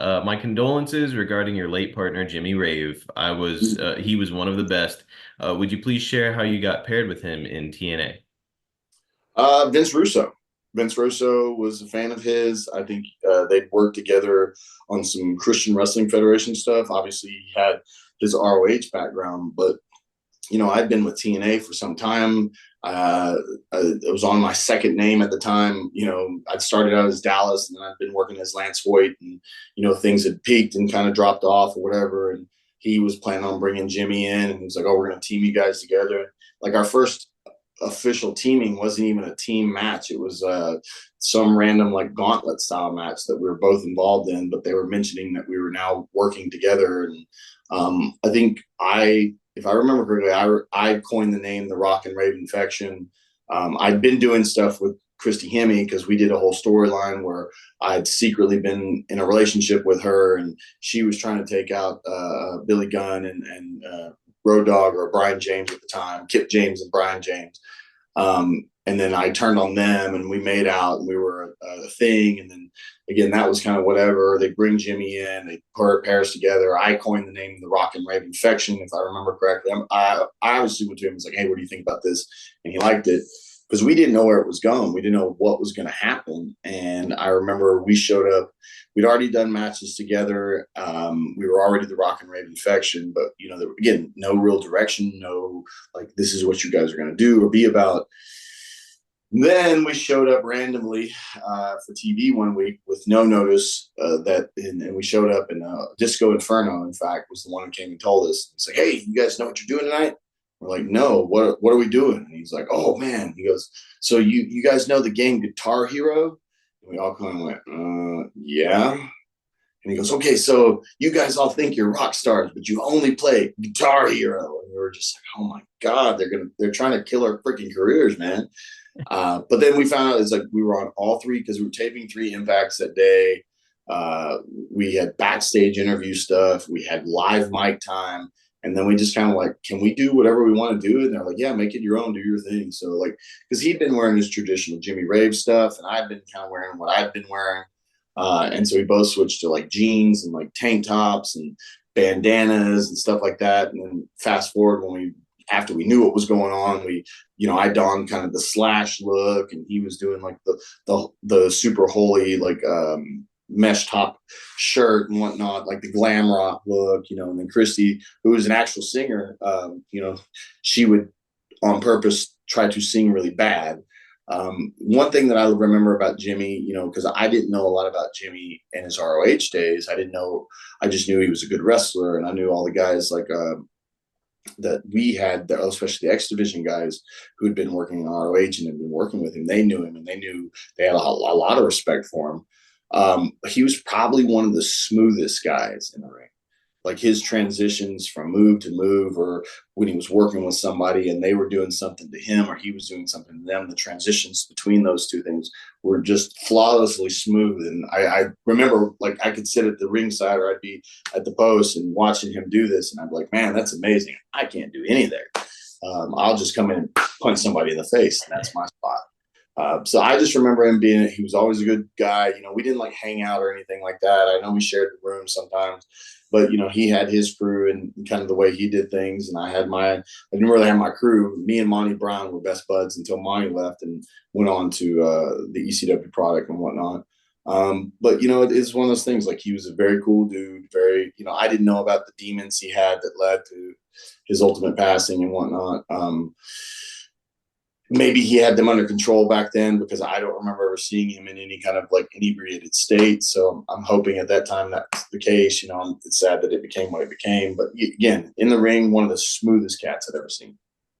My condolences regarding your late partner, Jimmy Rave. He was one of the best. Would you please share how you got paired with him in TNA? Vince Russo. Vince Russo was a fan of his. I think they'd worked together on some Christian Wrestling Federation stuff. Obviously, he had his ROH background, but I'd been with TNA for some time. It was on my second name at the time. I'd started out as Dallas, and then I'd been working as Lance Hoyt, and things had peaked and kind of dropped off or whatever. And he was planning on bringing Jimmy in, and he was like, "Oh, we're going to team you guys together." Like our first official teaming wasn't even a team match. It was some random like gauntlet style match that we were both involved in, but they were mentioning that we were now working together. And I think if I remember correctly, I coined the name the Rock and Rave Infection. I'd been doing stuff with Christy Hemme because we did a whole storyline where I'd secretly been in a relationship with her, and she was trying to take out Billy Gunn and Road Dogg, or Brian James at the time, Kip James and Brian James. And then I turned on them, and we made out, and we were a thing. And then again, that was kind of whatever. They bring Jimmy in, they pair us together. I coined the name the Rock and Rave Infection, if I remember correctly. I obviously went to him and was like, "Hey, what do you think about this?" And he liked it because we didn't know where it was going. We didn't know what was going to happen. And I remember we showed up. We'd already done matches together. We were already the Rock and Rave Infection, but there, again, no real direction, no like this is what you guys are going to do or be about. Then we showed up randomly for TV one week with no notice and we showed up in Disco Inferno, in fact, was the one who came and told us. It's like, "Hey, you guys know what you're doing tonight?" We're like, "No, what are we doing?" And he's like, "Oh, man." He goes, "So you guys know the game Guitar Hero?" And we all kind of went, yeah. And he goes, "Okay, so you guys all think you're rock stars, but you only play Guitar Hero." And we were just like, "Oh my God, they're trying to kill our freaking careers, man." But then we found out it's like we were on all three because we were taping three impacts that day. We had backstage interview stuff, we had live mic time, and then we just kind of like, "Can we do whatever we want to do?" And they're like, "Yeah, make it your own, do your thing." So like, because he'd been wearing his traditional Jimmy Rave stuff, and I'd been kind of wearing what I'd been wearing, and so we both switched to like jeans and like tank tops and bandanas and stuff like that. And then fast forward when after we knew what was going on, I donned kind of the Slash look, and he was doing like the super holy like mesh top shirt and whatnot, like the glam rock look, and then Christy, who was an actual singer, she would on purpose try to sing really bad. One thing that I remember about Jimmy, because I didn't know a lot about Jimmy in his ROH days. I just knew he was a good wrestler, and I knew all the guys like that we had, especially the X Division guys who had been working in ROH and had been working with him. They knew him, and they had a lot of respect for him. He was probably one of the smoothest guys in the ring. Like his transitions from move to move, or when he was working with somebody and they were doing something to him or he was doing something to them, the transitions between those two things were just flawlessly smooth. And I remember like I could sit at the ringside or I'd be at the post and watching him do this, and I'd be like, "Man, that's amazing. I can't do any there. I'll just come in and punch somebody in the face, and that's my spot." So I just remember he was always a good guy. We didn't like hang out or anything like that. I know we shared the room sometimes, but he had his crew and kind of the way he did things. And I didn't really have my crew. Me and Monty Brown were best buds until Monty left and went on to the ECW product and whatnot. But it's one of those things, like he was a very cool dude, very, I didn't know about the demons he had that led to his ultimate passing and whatnot. Maybe he had them under control back then, because I don't remember ever seeing him in any kind of like inebriated state. So I'm hoping at that time that's the case. It's sad that it became what it became, but again, in the ring, one of the smoothest cats I've ever seen.